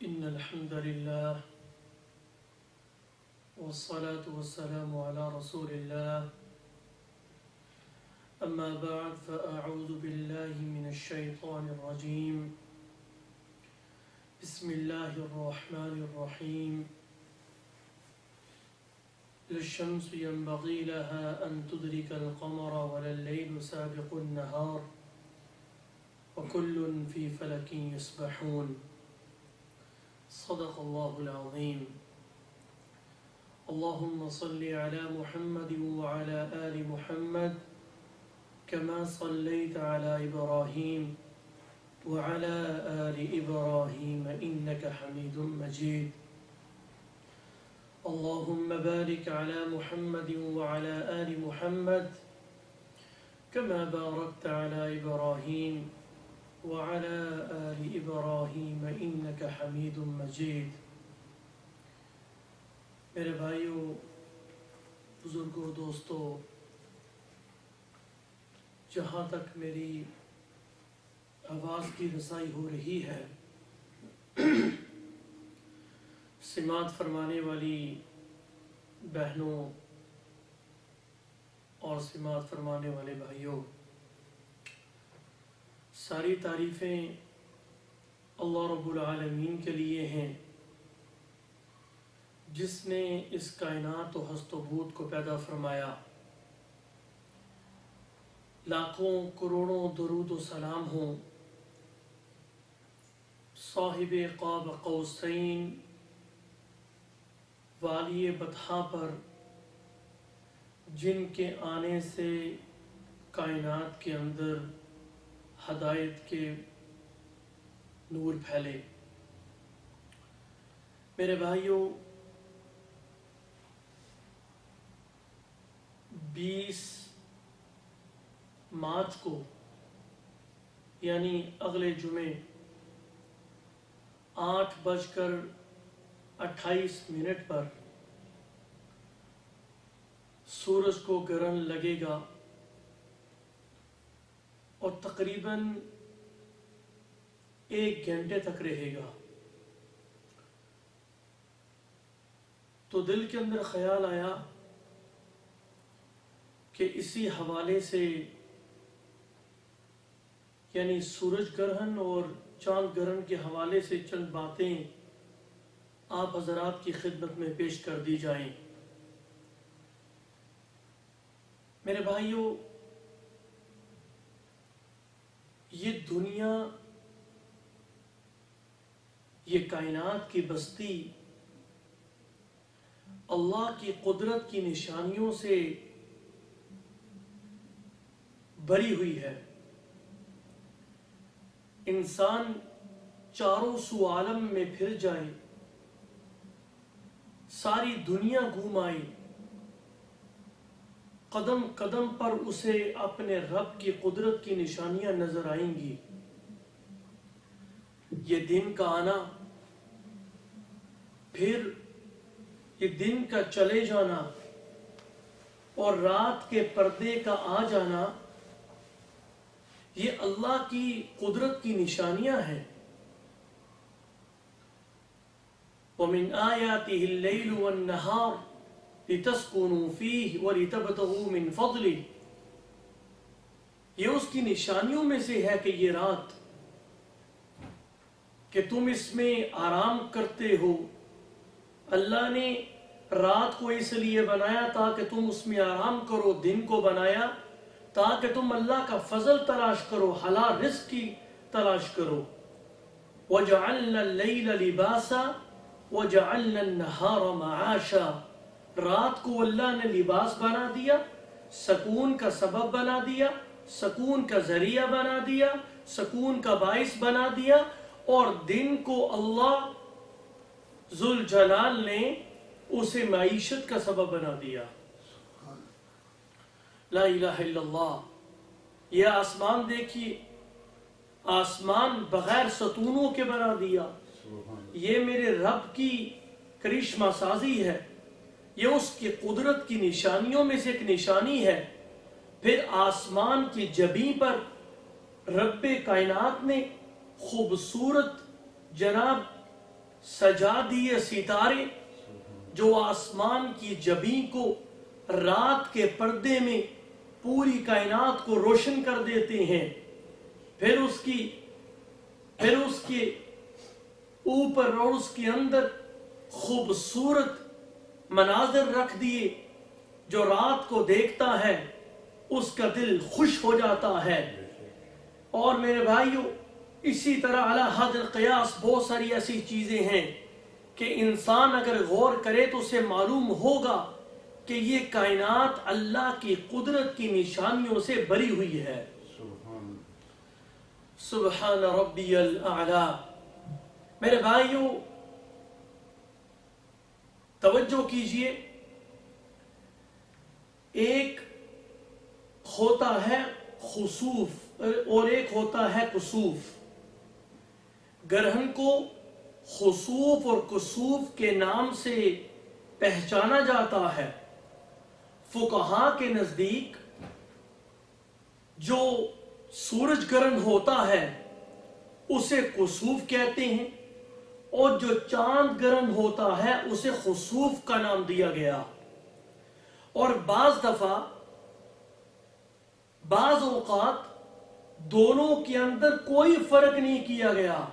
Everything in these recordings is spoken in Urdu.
إن الحمد لله والصلاة والسلام على رسول الله أما بعد فأعوذ بالله من الشيطان الرجيم بسم الله الرحمن الرحيم لا الشمس ينبغي لها أن تدرك القمر ولا الليل سابق النهار وكل في فلك يسبحون صدق الله العظيم اللهم صل على محمد وعلى آل محمد كما صليت على إبراهيم وعلى آل إبراهيم إنك حميد مجيد اللهم بارك على محمد وعلى آل محمد كما باركت على إبراهيم وعلى آل إبراهيم إنك حميد مجيد میرے بھائیوں، بزرگوں، دوستوں، جہاں تک میری آواز کی رسائی ہو رہی ہے، سماعت فرمانے والی بہنوں اور سماعت فرمانے والے بھائیوں، ساری تعریفیں اللہ رب العالمین کے لیے ہیں، جس نے اس کائنات و ہست و بود کو پیدا فرمایا۔ لاکھوں کروڑوں درود و سلام ہوں صاحب قاب قوسین والی بطحا پر، جن کے آنے سے کائنات کے اندر ہدایت کے نور پھیلے۔ میرے بھائیوں، 20 مارچ کو یعنی اگلے جمعے 8:28 پر سورج کو گرہن لگے گا اور تقریباً 1 گھنٹے تک رہے گا۔ تو دل کے اندر خیال آیا کہ اسی حوالے سے، یعنی سورج گرہن اور چاند گرہن کے حوالے سے چند باتیں آپ حضرات کی خدمت میں پیش کر دی جائیں۔ میرے بھائیوں، یہ دنیا، یہ کائنات کی بستی اللہ کی قدرت کی نشانیوں سے بھری ہوئی ہے۔ انسان چاروں سو عالم میں پھر جائے، ساری دنیا گھوم آئے، قدم قدم پر اسے اپنے رب کی قدرت کی نشانیاں نظر آئیں گی۔ یہ دن کا آنا، پھر یہ دن کا چلے جانا اور رات کے پردے کا آ جانا، یہ اللہ کی قدرت کی نشانیاں ہیں۔ وَمِنْ آيَاتِهِ اللَّيْلُ وَالنَّهَارُ لِتَسْكُنُوا فِيهِ وَلِتَبْتَغُوا مِنْ فَضْلِهِ، یہ اس کی نشانیوں میں سے ہے کہ یہ رات، کہ تم اس میں آرام کرتے ہو۔ اللہ نے رات کو اس لیے بنایا تاکہ تم اس میں آرام کرو، دن کو بنایا تاکہ تم اللہ کا فضل تلاش کرو، حلال رزق کی تلاش کرو۔ وَجَعَلْنَا اللَّيْلَ لِبَاسًا وَجَعَلْنَا النَّهَارَ مَعَاشًا، رات کو اللہ نے لباس بنا دیا، سکون کا سبب بنا دیا، سکون کا ذریعہ بنا دیا، سکون کا باعث بنا دیا، اور دن کو اللہ ذوالجلال نے اسے معیشت کا سبب بنا دیا۔ لا الہ الا اللہ۔ یہ آسمان دیکھیے، آسمان بغیر ستونوں کے بنا دیا۔ یہ میرے رب کی کرشمہ سازی ہے، یہ اس کی قدرت کی نشانیوں میں سے ایک نشانی ہے۔ پھر آسمان کی جبیں پر رب کائنات نے خوبصورت جناب سجا دیے ستارے جو آسمان کی جبیں کو رات کے پردے میں پوری کائنات کو روشن کر دیتے ہیں، پھر اس کے اوپر اور اس کے اندر خوبصورت مناظر رکھ دیے، جو رات کو دیکھتا ہے اس کا دل خوش ہو جاتا ہے۔ اور میرے بھائیوں، اسی طرح علی حد القیاس بہت ساری ایسی چیزیں ہیں کہ انسان اگر غور کرے تو اسے معلوم ہوگا کہ یہ کائنات اللہ کی قدرت کی نشانیوں سے بھری ہوئی ہے۔ سبحان ربی الاعلی۔ میرے بھائیوں توجہ کیجئے، ایک ہوتا ہے خسوف اور ایک ہوتا ہے کسوف۔ گرہن کو خسوف اور کسوف کے نام سے پہچانا جاتا ہے۔ فقہاء کے نزدیک جو سورج گرہن ہوتا ہے اسے کسوف کہتے ہیں، اور جو چاند گرہن ہوتا ہے اسے خسوف کا نام دیا گیا۔ اور بعض دفعہ بعض اوقات دونوں کے اندر کوئی فرق نہیں کیا گیا،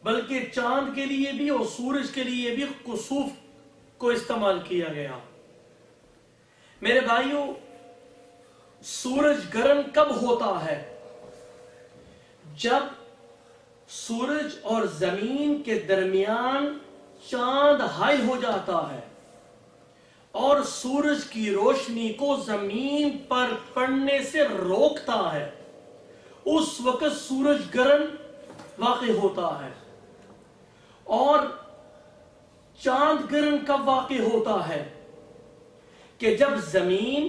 بلکہ چاند کے لیے بھی اور سورج کے لیے بھی کسوف کو استعمال کیا گیا۔ میرے بھائیوں، سورج گرہن کب ہوتا ہے؟ جب سورج اور زمین کے درمیان چاند حائل ہو جاتا ہے اور سورج کی روشنی کو زمین پر پڑنے سے روکتا ہے، اس وقت سورج گرہن واقع ہوتا ہے۔ اور چاند گرہن کب واقع ہوتا ہے؟ کہ جب زمین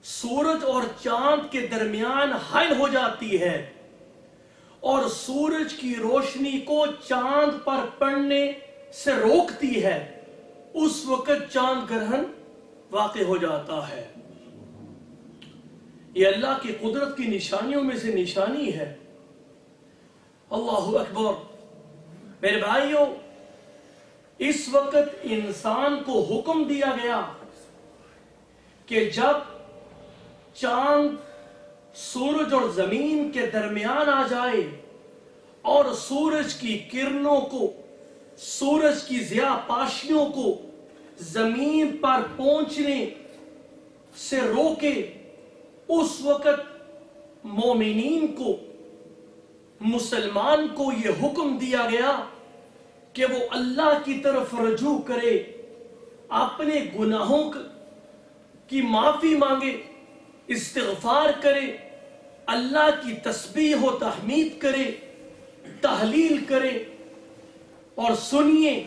سورج اور چاند کے درمیان حائل ہو جاتی ہے اور سورج کی روشنی کو چاند پر پڑنے سے روکتی ہے، اس وقت چاند گرہن واقع ہو جاتا ہے۔ یہ اللہ کی قدرت کی نشانیوں میں سے نشانی ہے۔ اللہ اکبر۔ میرے بھائیوں، اس وقت انسان کو حکم دیا گیا کہ جب چاند سورج اور زمین کے درمیان آ جائے اور سورج کی کرنوں کو، سورج کی ضیاء پاشیوں کو زمین پر پہنچنے سے روکے، اس وقت مومنین کو، مسلمان کو یہ حکم دیا گیا کہ وہ اللہ کی طرف رجوع کرے، اپنے گناہوں کی معافی مانگے، استغفار کرے، اللہ کی تسبیح و تحمید کرے، تحلیل کرے۔ اور سنیے،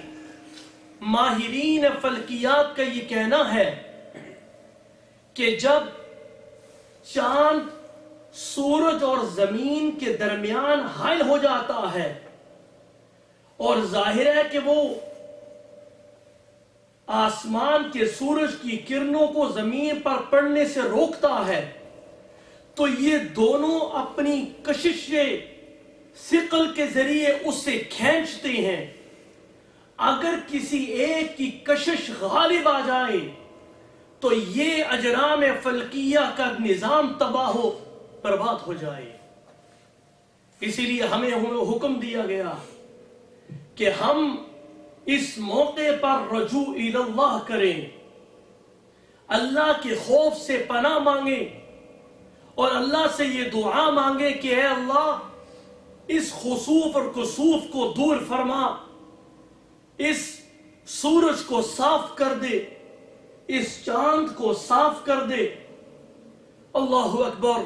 ماہرین فلکیات کا یہ کہنا ہے کہ جب چاند سورج اور زمین کے درمیان حائل ہو جاتا ہے اور ظاہر ہے کہ وہ آسمان کے سورج کی کرنوں کو زمین پر پڑنے سے روکتا ہے، تو یہ دونوں اپنی کشش ثقل کے ذریعے اس سے کھینچتے ہیں۔ اگر کسی ایک کی کشش غالب آ جائے تو یہ اجرام فلکیہ کا نظام تباہ و برباد ہو جائے۔ اسی لیے ہمیں حکم دیا گیا کہ ہم اس موقع پر رجوع اللہ کریں، اللہ کے خوف سے پناہ مانگیں اور اللہ سے یہ دعا مانگے کہ اے اللہ، اس خسوف اور کسوف کو دور فرما، اس سورج کو صاف کر دے، اس چاند کو صاف کر دے۔ اللہ اکبر۔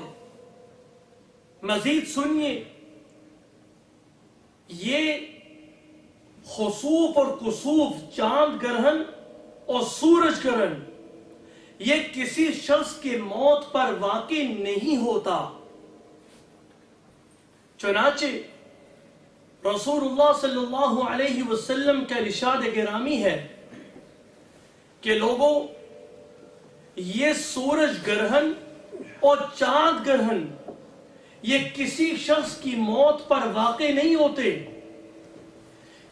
مزید سنیے، یہ خسوف اور کسوف، چاند گرہن اور سورج گرہن، یہ کسی شخص کے موت پر واقع نہیں ہوتا۔ چنانچہ رسول اللہ صلی اللہ علیہ وسلم کا ارشاد گرامی ہے کہ لوگوں، یہ سورج گرہن اور چاند گرہن یہ کسی شخص کی موت پر واقع نہیں ہوتے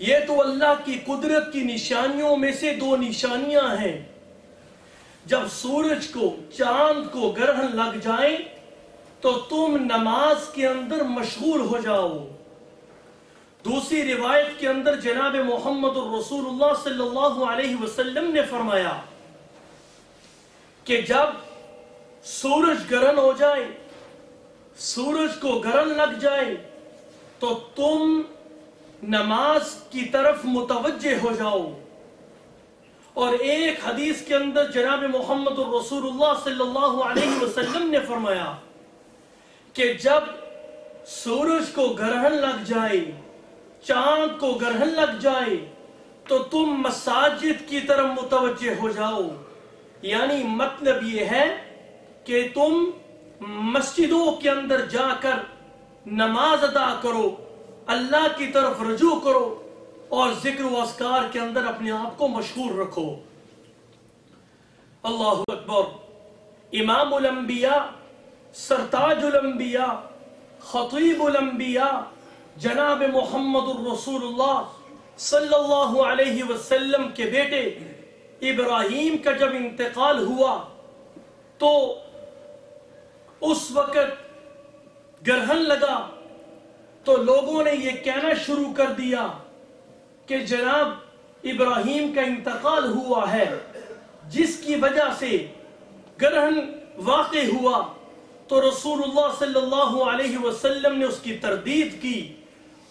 یہ تو اللہ کی قدرت کی نشانیوں میں سے 2 نشانیاں ہیں. جب سورج کو چاند کو گرہن لگ جائے تو تم نماز کے اندر مشغول ہو جاؤ. دوسری روایت کے اندر جناب محمد الرسول اللہ صلی اللہ علیہ وسلم نے فرمایا کہ جب سورج گرہن ہو جائے، سورج کو گرہن لگ جائے تو تم نماز کی طرف متوجہ ہو جاؤ. اور ایک حدیث کے اندر جناب محمد الرسول اللہ صلی اللہ علیہ وسلم نے فرمایا کہ جب سورج کو گرہن لگ جائے، چاند کو گرہن لگ جائے تو تم مساجد کی طرف متوجہ ہو جاؤ. یعنی مطلب یہ ہے کہ تم مسجدوں کے اندر جا کر نماز ادا کرو، اللہ کی طرف رجوع کرو اور ذکر و اذکار کے اندر اپنے آپ کو مشغول رکھو. اللہ اکبر. امام الانبیاء، سرتاج الانبیاء، خطیب الانبیاء جناب محمد الرسول اللہ صلی اللہ علیہ وسلم کے بیٹے ابراہیم کا جب انتقال ہوا تو اس وقت گرہن لگا تو لوگوں نے یہ کہنا شروع کر دیا کہ جناب ابراہیم کا انتقال ہوا ہے، جس کی وجہ سے گرہن واقع ہوا. تو رسول اللہ صلی اللہ علیہ وسلم نے اس کی تردید کی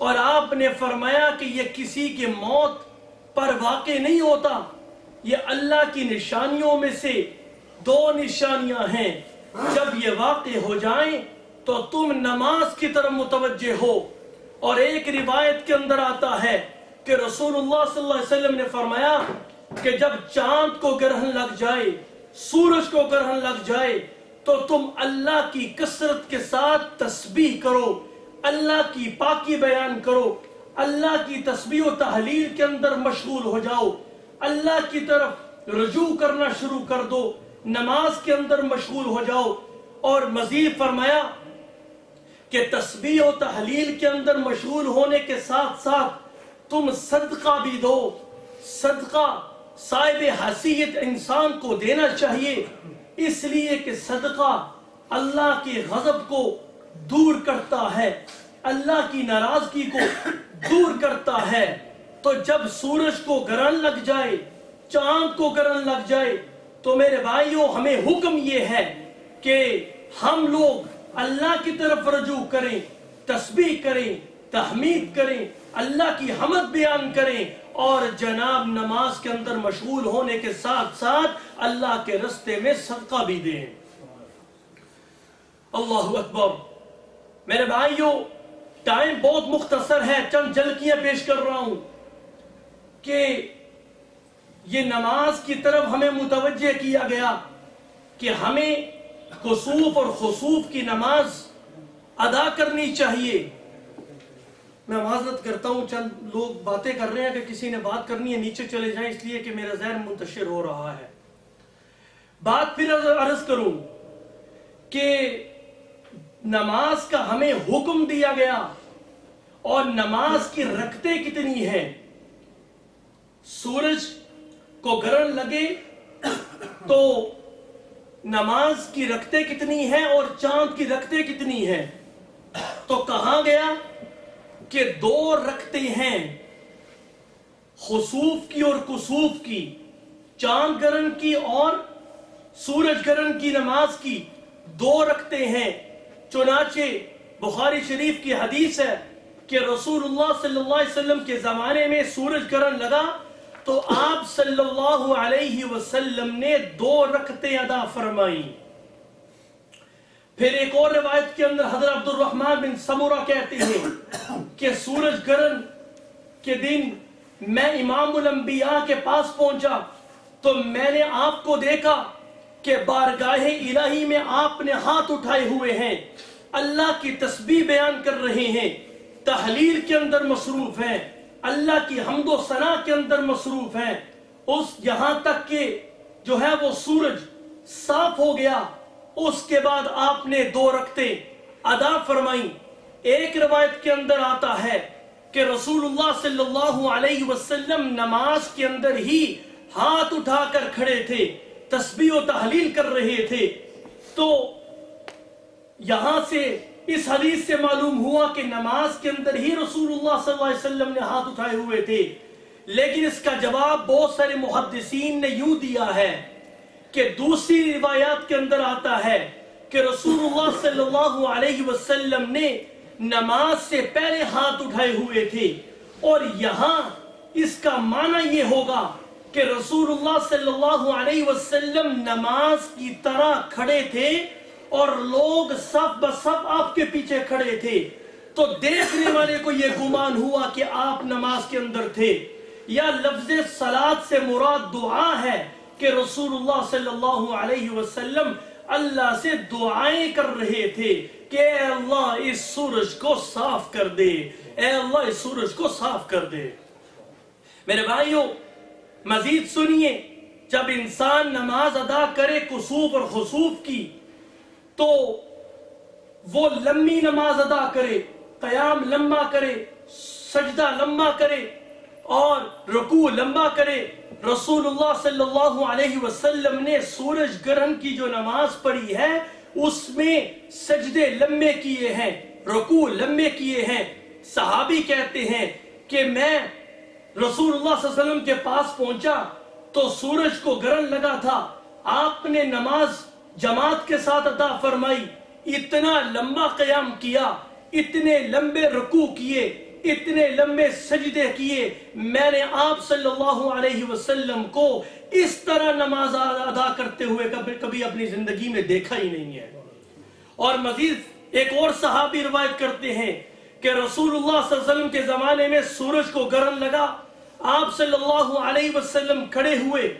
اور آپ نے فرمایا کہ یہ کسی کے موت پر واقع نہیں ہوتا، یہ اللہ کی نشانیوں میں سے 2 نشانیاں ہیں. جب یہ واقع ہو جائیں تو تم نماز کی طرف متوجہ ہو. اور ایک روایت کے اندر آتا ہے کہ رسول اللہ صلی اللہ علیہ وسلم نے فرمایا کہ جب چاند کو گرہن لگ جائے، سورج کو گرہن لگ جائے تو تم اللہ کی کثرت کے ساتھ تسبیح کرو، اللہ کی پاکی بیان کرو، اللہ کی تسبیح و تحلیل کے اندر مشغول ہو جاؤ، اللہ کی طرف رجوع کرنا شروع کر دو، نماز کے اندر مشغول ہو جاؤ. اور مزید فرمایا کہ تسبیح و تحلیل کے اندر مشغول ہونے کے ساتھ ساتھ تم صدقہ بھی دو. صدقہ صاحب حیثیت انسان کو دینا چاہیے، اس لیے کہ صدقہ اللہ کے غضب کو دور کرتا ہے، اللہ کی ناراضگی کو دور کرتا ہے. تو جب سورج کو گرہن لگ جائے، چاند کو گرہن لگ جائے تو میرے بھائیوں ہمیں حکم یہ ہے کہ ہم لوگ اللہ کی طرف رجوع کریں، تسبیح کریں، تحمید کریں، اللہ کی حمد بیان کریں اور جناب نماز کے اندر مشغول ہونے کے ساتھ ساتھ اللہ کے رستے میں صدقہ بھی دیں. اللہ اکبر. میرے بھائیوں ٹائم بہت مختصر ہے، چند جھلکیاں پیش کر رہا ہوں کہ یہ نماز کی طرف ہمیں متوجہ کیا گیا کہ ہمیں کسوف اور خسوف کی نماز ادا کرنی چاہیے. میں معذرت کرتا ہوں، چند لوگ باتیں کر رہے ہیں کہ کسی نے بات کرنی ہے نیچے چلے جائیں، اس لیے کہ میرا ذہن منتشر ہو رہا ہے. بات پھر عرض کروں کہ نماز کا ہمیں حکم دیا گیا اور نماز کی رکعتیں کتنی ہیں. سورج کو گرہن لگے تو نماز کی رکعتیں کتنی ہیں اور چاند کی رکعتیں کتنی ہیں. تو کہا گیا کہ 2 رکعتیں ہیں، خسوف کی اور کسوف کی، چاند گرہن کی اور سورج گرہن کی نماز کی 2 رکعتیں ہیں. چنانچہ بخاری شریف کی حدیث ہے کہ رسول اللہ صلی اللہ علیہ وسلم کے زمانے میں سورج گرہن لگا تو آپ صلی اللہ علیہ وسلم نے 2 رکعتیں ادا فرمائیں. پھر ایک اور روایت کے اندر حضرت عبد الرحمن بن سمرہ کہتے ہیں کہ سورج گرہن کے دن میں امام الانبیاء کے پاس پہنچا تو میں نے آپ کو دیکھا کہ بارگاہ الہی میں آپ نے ہاتھ اٹھائے ہوئے ہیں، اللہ کی تسبیح بیان کر رہے ہیں، تحلیل کے اندر مصروف ہیں، اللہ کی حمد و ثنا کے اندر مصروف ہیں. یہاں تک کہ جو ہے وہ سورج صاف ہو گیا. اس کے بعد آپ نے 2 رکعتیں ادا فرمائیں. ایک روایت کے اندر آتا ہے کہ رسول اللہ صلی اللہ علیہ وسلم نماز کے اندر ہی ہاتھ اٹھا کر کھڑے تھے، تسبیح و تحلیل کر رہے تھے. تو یہاں سے اس حدیث سے معلوم ہوا کہ نماز کے اندر ہی رسول اللہ صلی اللہ علیہ وسلم نے ہاتھ اٹھائے ہوئے تھے. لیکن اس کا جواب بہت سارے محدثین نے یوں دیا ہے کہ دوسری روایات کے اندر آتا ہے کہ رسول اللہ صلی اللہ علیہ وسلم نے نماز سے پہلے ہاتھ اٹھائے ہوئے تھے. اور یہاں اس کا معنی یہ ہوگا کہ رسول اللہ صلی اللہ علیہ وسلم نماز کی طرح کھڑے تھے اور لوگ صف بصف آپ کے پیچھے کھڑے تھے. تو دیکھنے والے کو یہ گمان ہوا کہ آپ نماز کے اندر تھے. یا لفظ صلاۃ سے مراد دعا ہے کہ رسول اللہ صلی اللہ علیہ وسلم اللہ سے دعائیں کر رہے تھے کہ اے اللہ اس سورج کو صاف کر دے، اے اللہ اس سورج کو صاف کر دے. میرے بھائیوں مزید سنیے، جب انسان نماز ادا کرے کسوف اور خسوف کی تو وہ لمبی نماز ادا کرے، قیام لمبا کرے، سجدہ لمبا کرے اور رکوع لمبا کرے. رسول اللہ صلی اللہ علیہ وسلم نے سورج گرہن کی جو نماز پڑھی ہے اس میں سجدے لمبے کیے ہیں، رکوع لمبے کیے ہیں. صحابی کہتے ہیں کہ میں رسول اللہ صلی اللہ علیہ وسلم کے پاس پہنچا تو سورج کو گرہن لگا تھا. آپ نے نماز جماعت کے ساتھ ادا فرمائی، اتنا لمبا قیام کیا، اتنے لمبے رکوع کیے، اتنے لمبے سجدے کیے. میں نے آپ صلی اللہ علیہ وسلم کو اس طرح نماز ادا کرتے ہوئے کبھی اپنی زندگی میں دیکھا ہی نہیں ہے. اور مزید ایک اور صحابی روایت کرتے ہیں کہ رسول اللہ صلی اللہ علیہ وسلم کے زمانے میں سورج کو گرہن لگا، آپ صلی اللہ علیہ وسلم کھڑے ہوئے،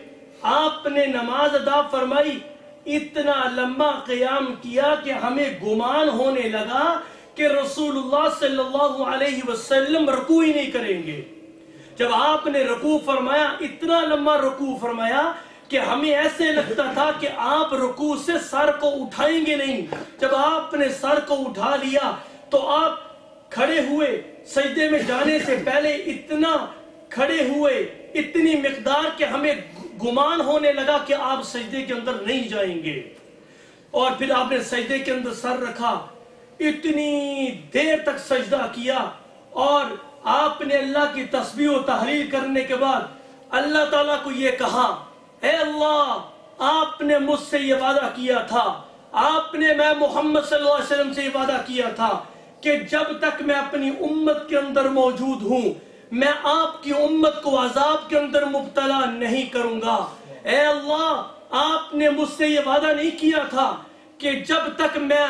آپ نے نماز ادا فرمائی، اتنا لمبا قیام کیا کہ ہمیں گمان ہونے لگا کہ رسول اللہ صلی اللہ علیہ وسلم رکوع ہی نہیں کریں گے. جب آپ نے رکوع فرمایا، اتنا لمبا رکوع فرمایا کہ ہمیں ایسے لگتا تھا کہ آپ رکوع سے سر کو اٹھائیں گے نہیں. جب آپ نے سر کو اٹھا لیا تو آپ کھڑے ہوئے، سجدے میں جانے سے پہلے اتنا کھڑے ہوئے، اتنی مقدار کہ ہمیں گمان ہونے لگا کہ آپ سجدے کے اندر نہیں جائیں گے. اور پھر آپ نے سجدے کے اندر سر رکھا، اتنی دیر تک سجدہ کیا اور آپ نے اللہ کی تسبیح و تحلیل کرنے کے بعد اللہ تعالیٰ کو یہ کہا، اے اللہ آپ نے مجھ سے یہ وعدہ کیا تھا، آپ نے میں محمد صلی اللہ علیہ وسلم سے یہ وعدہ کیا تھا کہ جب تک میں اپنی امت کے اندر موجود ہوں میں آپ کی امت کو عذاب کے اندر مبتلا نہیں کروں گا. اے اللہ آپ نے مجھ سے یہ وعدہ نہیں کیا تھا کہ جب تک میں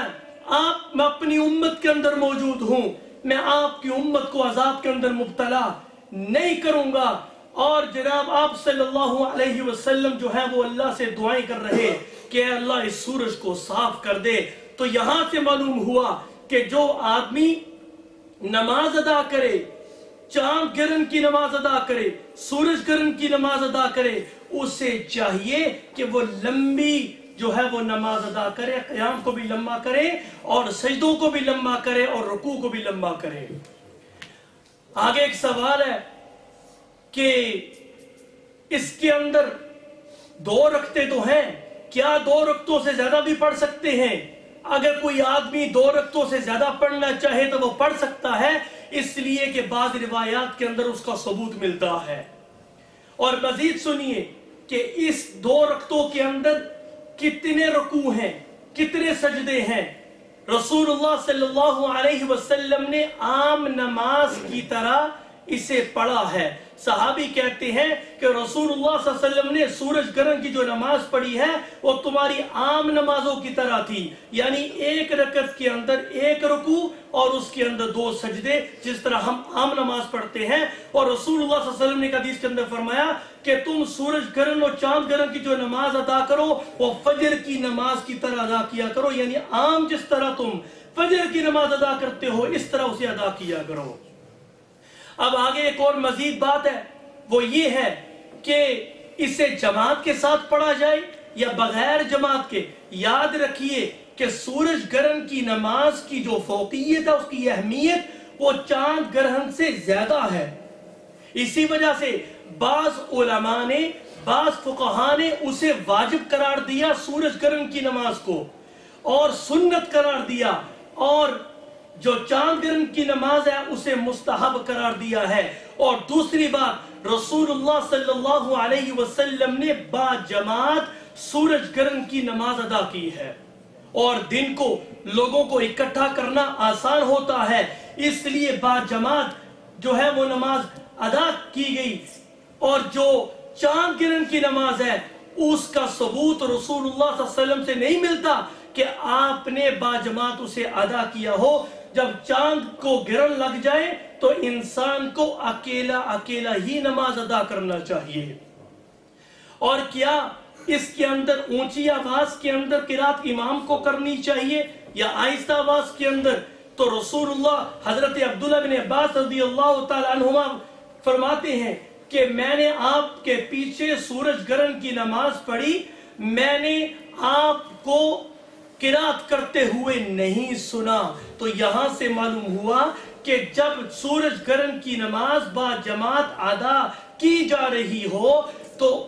اپنی امت کے اندر موجود ہوں میں آپ کی امت کو عذاب کے اندر مبتلا نہیں کروں گا. اور جناب آپ صلی اللہ علیہ وسلم جو ہے وہ اللہ سے دعائیں کر رہے کہ اے اللہ اس سورج کو صاف کر دے. تو یہاں سے معلوم ہوا کہ جو آدمی نماز ادا کرے، چاند گرہن کی نماز ادا کرے، سورج گرہن کی نماز ادا کرے، اسے چاہیے کہ وہ لمبی جو ہے وہ نماز ادا کرے، قیام کو بھی لمبا کرے اور سجدوں کو بھی لمبا کرے اور رکوع کو بھی لمبا کرے. آگے ایک سوال ہے کہ اس کے اندر 2 رکعتیں تو ہیں، کیا 2 رکعتوں سے زیادہ بھی پڑھ سکتے ہیں؟ اگر کوئی آدمی 2 رکعتوں سے زیادہ پڑھنا چاہے تو وہ پڑھ سکتا ہے، اس لیے کہ بعض روایات کے اندر اس کا ثبوت ملتا ہے. اور مزید سنیے کہ اس 2 رکعتوں کے اندر کتنے رکوع ہیں، کتنے سجدے ہیں. رسول اللہ صلی اللہ علیہ وسلم نے عام نماز کی طرح اسے پڑھا ہے. صحابی کہتے ہیں کہ رسول اللہ صلی اللہ علیہ وسلم نے سورج گرہن کی جو نماز پڑھی ہے وہ تمہاری عام نمازوں کی طرح تھی، یعنی 1 رکعت کے اندر 1 رکوع اور اس کے اندر 2 سجدے، جس طرح ہم عام نماز پڑھتے ہیں. اور رسول اللہ صلی اللہ علیہ وسلم نے حدیث کے اندر فرمایا کہ تم سورج گرہن اور چاند گرہن کی جو نماز ادا کرو وہ فجر کی نماز کی طرح ادا کیا کرو، یعنی عام جس طرح تم فجر کی نماز ادا کرتے ہو اس طرح اسے ادا کیا کرو. اب آگے ایک اور مزید بات ہے، وہ یہ ہے کہ اسے جماعت کے ساتھ پڑھا جائے یا بغیر جماعت کے. یاد رکھیے کہ سورج گرہن کی نماز کی جو فوقیت ہے، اس کی اہمیت، وہ چاند گرہن سے زیادہ ہے. اسی وجہ سے بعض علماء نے بعض فقہاء نے اسے واجب قرار دیا سورج گرہن کی نماز کو اور سنت قرار دیا, اور جو چاند گرہن کی نماز ہے اسے مستحب قرار دیا ہے. اور دوسری بات, رسول اللہ صلی اللہ علیہ وسلم نے با جماعت سورج گرہن کی نماز ادا کی ہے, اور دن کو لوگوں کو اکٹھا کرنا آسان ہوتا ہے, اس لیے با جماعت جو ہے وہ نماز ادا کی گئی. اور جو چاند گرہن کی نماز ہے اس کا ثبوت رسول اللہ صلی اللہ علیہ وسلم سے نہیں ملتا کہ آپ نے با جماعت اسے ادا کیا ہو. جب چاند کو گرہن لگ جائے تو انسان کو اکیلا اکیلا ہی نماز ادا کرنا چاہیے. اور کیا اس کے اندر اونچی آواز کے اندر قرات امام کو کرنی چاہیے یا آہستہ آواز کے اندر؟ تو رسول اللہ حضرت عبداللہ بن عباس رضی اللہ تعالی عنہما فرماتے ہیں کہ میں نے آپ کے پیچھے سورج گرہن کی نماز پڑھی, میں نے آپ کو قرات کرتے ہوئے نہیں سنا. تو یہاں سے معلوم ہوا کہ جب سورج گرہن کی نماز با جماعت ادا کی جا رہی ہو تو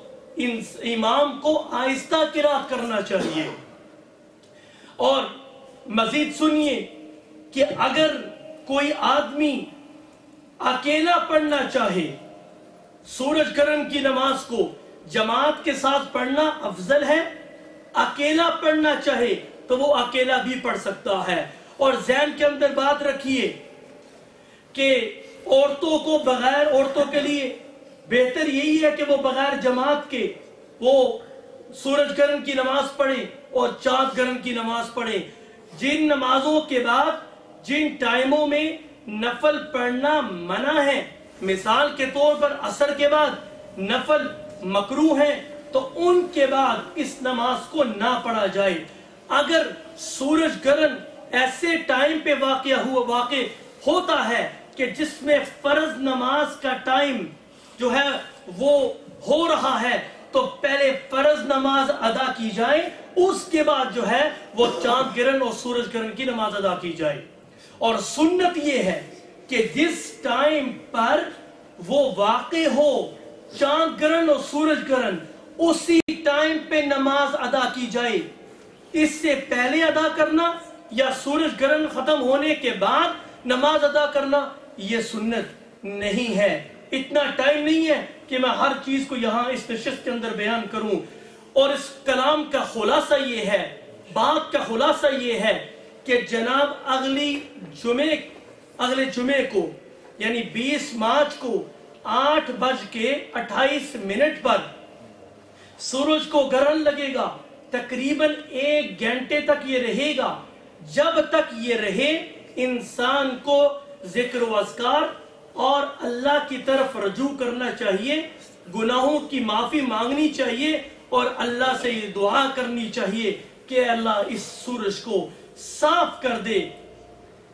امام کو آہستہ قرات کرنا چاہیے. اور مزید سنیے کہ اگر کوئی آدمی اکیلا پڑھنا چاہے سورج گرہن کی نماز کو, جماعت کے ساتھ پڑھنا افضل ہے. اکیلا پڑھنا چاہے تو وہ اکیلا بھی پڑھ سکتا ہے. اور ذہن کے اندر بات رکھیے کہ عورتوں کے لیے بہتر یہی ہے کہ وہ بغیر جماعت کے وہ سورج گرہن کی نماز پڑھیں اور چاند گرہن کی نماز پڑھیں. جن نمازوں کے بعد جن ٹائموں میں نفل پڑھنا منع ہے, مثال کے طور پر عصر کے بعد نفل مکروہ ہے, تو ان کے بعد اس نماز کو نہ پڑھا جائے. اگر سورج گرہن ایسے ٹائم پہ واقع ہوتا ہے کہ جس میں فرض نماز کا ٹائم جو ہے وہ ہو رہا ہے, تو پہلے فرض نماز ادا کی جائے, اس کے بعد جو ہے وہ چاند گرہن اور سورج گرہن کی نماز ادا کی جائے. اور سنت یہ ہے کہ جس ٹائم پر وہ واقع ہو چاند گرہن اور سورج گرہن, اسی ٹائم پہ نماز ادا کی جائے. اس سے پہلے ادا کرنا یا سورج گرہن ختم ہونے کے بعد نماز ادا کرنا یہ سنت نہیں ہے. اتنا ٹائم نہیں ہے کہ میں ہر چیز کو یہاں اس نشست کے اندر بیان کروں. اور اس کلام کا خلاصہ یہ ہے, بات کا خلاصہ یہ ہے کہ جناب اگلے جمعے کو یعنی 20 مارچ کو 8:28 پر سورج کو گرہن لگے گا. تقریباً 1 گھنٹے تک یہ رہے گا. جب تک یہ رہے انسان کو ذکر و اذکار اور اللہ کی طرف رجوع کرنا چاہیے, گناہوں کی معافی مانگنی چاہیے, اور اللہ سے یہ دعا کرنی چاہیے کہ اللہ اس سورج کو صاف کر دے,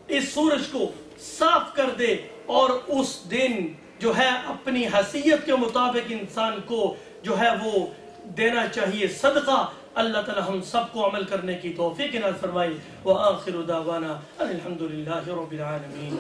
اس سورج کو صاف کر دے, اور اس دن جو ہے اپنی حیثیت کے مطابق انسان کو جو ہے وہ دینا چاہیے صدقہ. اللہ تعالی ہم سب کو عمل کرنے کی توفیق عنایت فرمائے. وآخر دعوانا الحمدللہ رب العالمین.